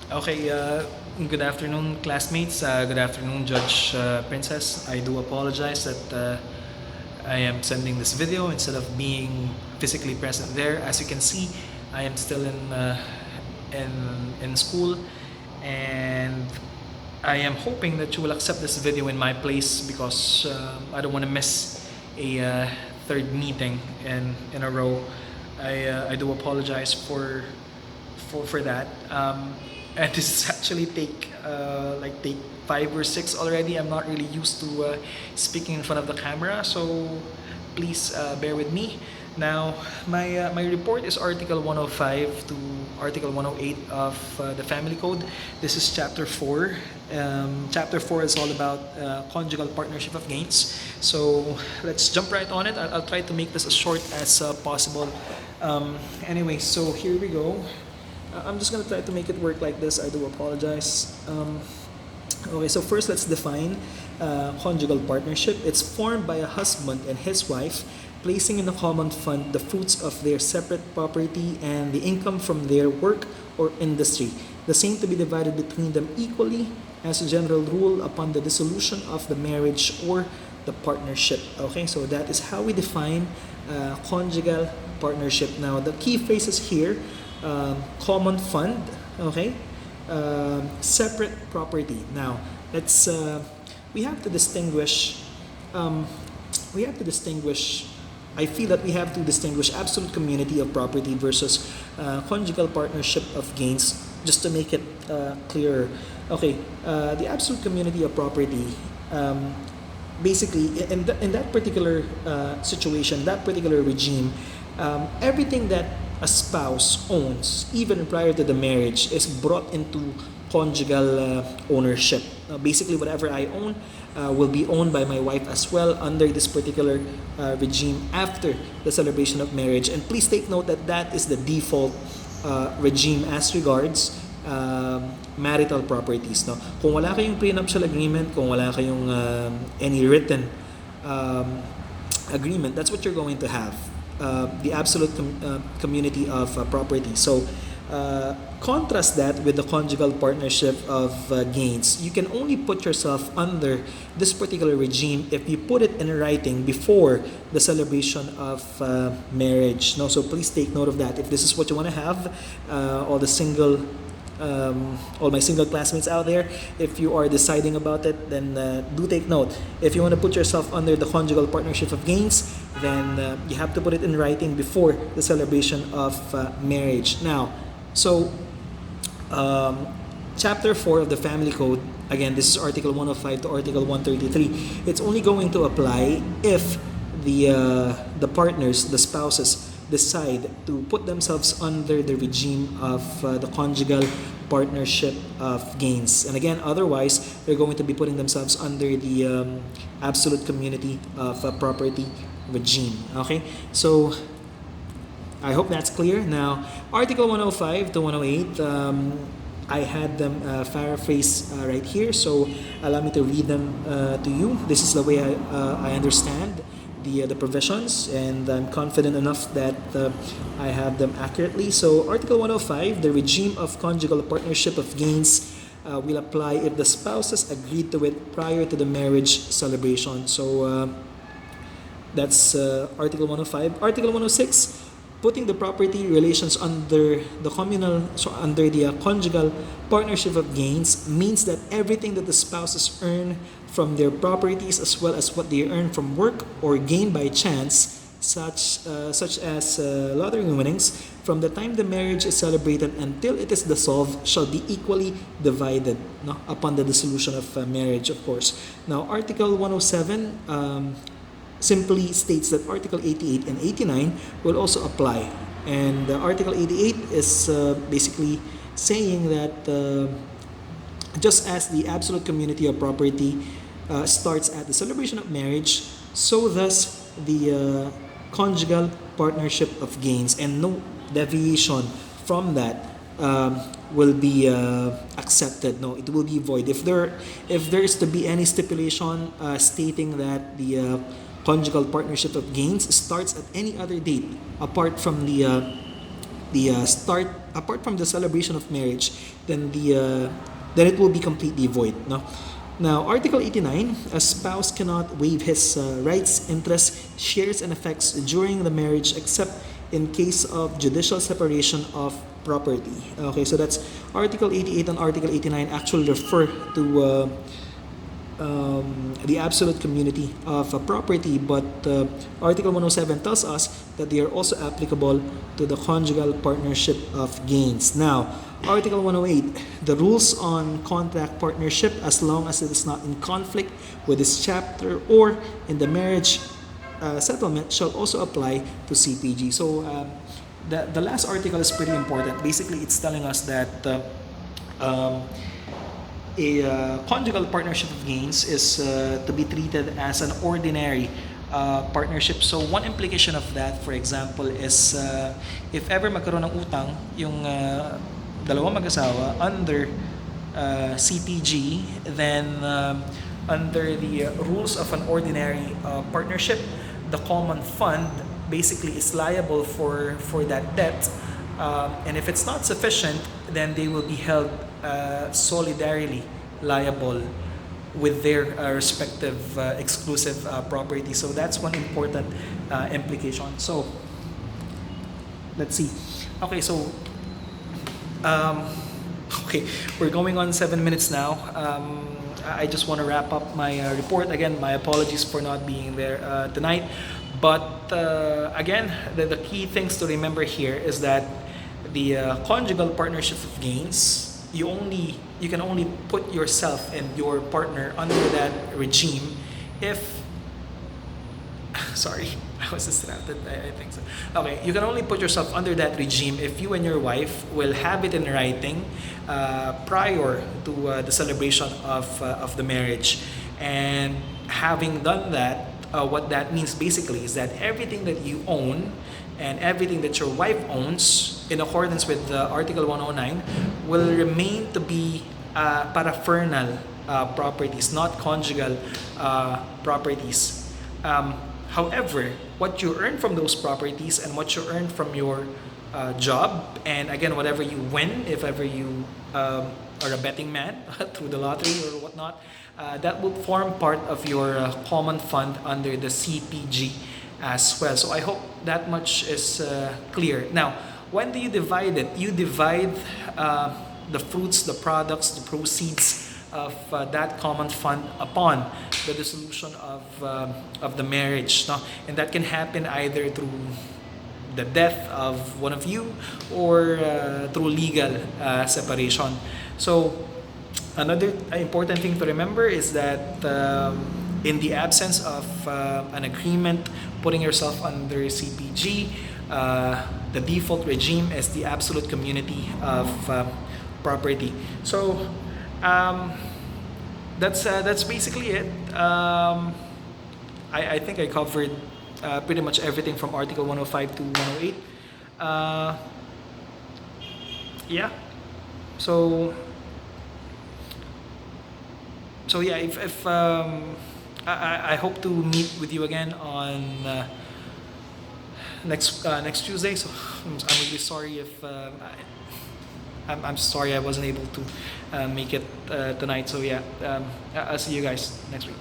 Okay, good afternoon, classmates. Good afternoon, Judge Princess. I do apologize that I am sending this video instead of being physically present there. As you can see, I am still in in school, and I am hoping that you will accept this video in my place because I don't want to miss a third meeting in a row. I do apologize for that. And this is actually take 5 or 6 already. I'm not really used to speaking in front of the camera, so please bear with me. Now, my report is Article 105 to Article 108 of the Family Code. This is Chapter 4. Chapter 4 is all about conjugal partnership of gains. So let's jump right on it. I'll try to make this as short as possible. Anyway, so here we go. I'm just gonna try to make it work like this. I do apologize. Okay, so first let's define conjugal partnership. It's formed by a husband and his wife placing in a common fund the fruits of their separate property and the income from their work or industry, the same to be divided between them equally as a general rule upon the dissolution of the marriage or the partnership. Okay, so that is how we define conjugal partnership. Now, the key phrases here: common fund, okay, separate property. Now, let's we have to distinguish. Um, we have to distinguish. I feel that we have to distinguish absolute community of property versus conjugal partnership of gains, just to make it clearer. Okay, the absolute community of property. Basically, in that particular situation, that particular regime, everything that a spouse owns, even prior to the marriage, is brought into conjugal ownership. Basically, whatever I own will be owned by my wife as well under this particular regime after the celebration of marriage. And please take note that that is the default regime as regards marital properties. No? Kung wala kayong prenuptial agreement, kung wala kayong any written agreement, that's what you're going to have. The absolute community of property. So, contrast that with the conjugal partnership of gains. You can only put yourself under this particular regime if you put it in writing before the celebration of marriage. No, so please take note of that. If this is what you want to have, all my single classmates out there, if you are deciding about it, then do take note. If you want to put yourself under the conjugal partnership of gains, then you have to put it in writing before the celebration of marriage. Now, so chapter 4 of the Family Code, again, this is Article 105 to Article 133. It's only going to apply if the partners, the spouses, decide to put themselves under the regime of the conjugal partnership of gains. And again, otherwise, they're going to be putting themselves under the absolute community of property regime. Okay? So, I hope that's clear. Now, Article 105 to 108, I had them paraphrase right here. So, allow me to read them to you. This is the way I understand the provisions, and I'm confident enough that I have them accurately. So, Article 105, the regime of conjugal partnership of gains will apply if the spouses agreed to it prior to the marriage celebration. So, that's Article 105. Article 106, putting the property relations under the under the conjugal partnership of gains means that everything that the spouses earn from their properties as well as what they earn from work or gain by chance, such as lottery winnings, from the time the marriage is celebrated until it is dissolved, shall be equally divided, no, upon the dissolution of marriage, of course. Now, Article 107 simply states that Article 88 and 89 will also apply. And Article 88 is basically saying that just as the absolute community of property starts at the celebration of marriage, so thus the conjugal partnership of gains, and no deviation from that will be accepted. No, it will be void. If there is to be any stipulation stating that the conjugal partnership of gains starts at any other date apart from the the start, apart from the celebration of marriage, then then it will be completely void. No. Now, Article 89, a spouse cannot waive his rights, interests, shares, and effects during the marriage except in case of judicial separation of property. Okay, so that's Article 88 and Article 89 actually refer to the absolute community of property, but Article 107 tells us that they are also applicable to the conjugal partnership of gains. Now, Article 108, the rules on contract partnership, as long as it is not in conflict with this chapter or in the marriage settlement, shall also apply to CPG. So the last article is pretty important. Basically, it's telling us that a conjugal partnership of gains is to be treated as an ordinary partnership. So one implication of that, for example, is if ever magkaroon ng utang yung dalawang mag-asawa under CPG, then under the rules of an ordinary partnership, the common fund basically is liable for that debt. And if it's not sufficient, then they will be held solidarily liable with their respective exclusive property. So that's one important implication. So let's see. Okay, so okay, we're going on 7 minutes now. I just want to wrap up my report. Again, my apologies for not being there tonight. But again, the key things to remember here is that the conjugal partnership of gains, you can only put yourself and your partner under that regime if sorry, I was distracted. I think so. Okay, you can only put yourself under that regime if you and your wife will have it in writing prior to the celebration of the marriage. And having done that, what that means basically is that everything that you own and everything that your wife owns, in accordance with Article 109, will remain to be paraphernal properties, not conjugal properties. However, what you earn from those properties and what you earn from your job, and again, whatever you win, if ever you are a betting man through the lottery or whatnot, that will form part of your common fund under the CPG as well. So I hope that much is clear. Now, when do you divide it? You divide the fruits, the products, the proceeds of that common fund upon the dissolution of the marriage. No? And that can happen either through the death of one of you or through legal separation. So another important thing to remember is that in the absence of an agreement putting yourself under CPG, the default regime is the absolute community of property. So that's basically it. I think I covered pretty much everything from Article 105 to 108. Yeah. So yeah, if I hope to meet with you again on next Tuesday. So I'm really sorry if I'm sorry I wasn't able to make it tonight. So yeah, I'll see you guys next week.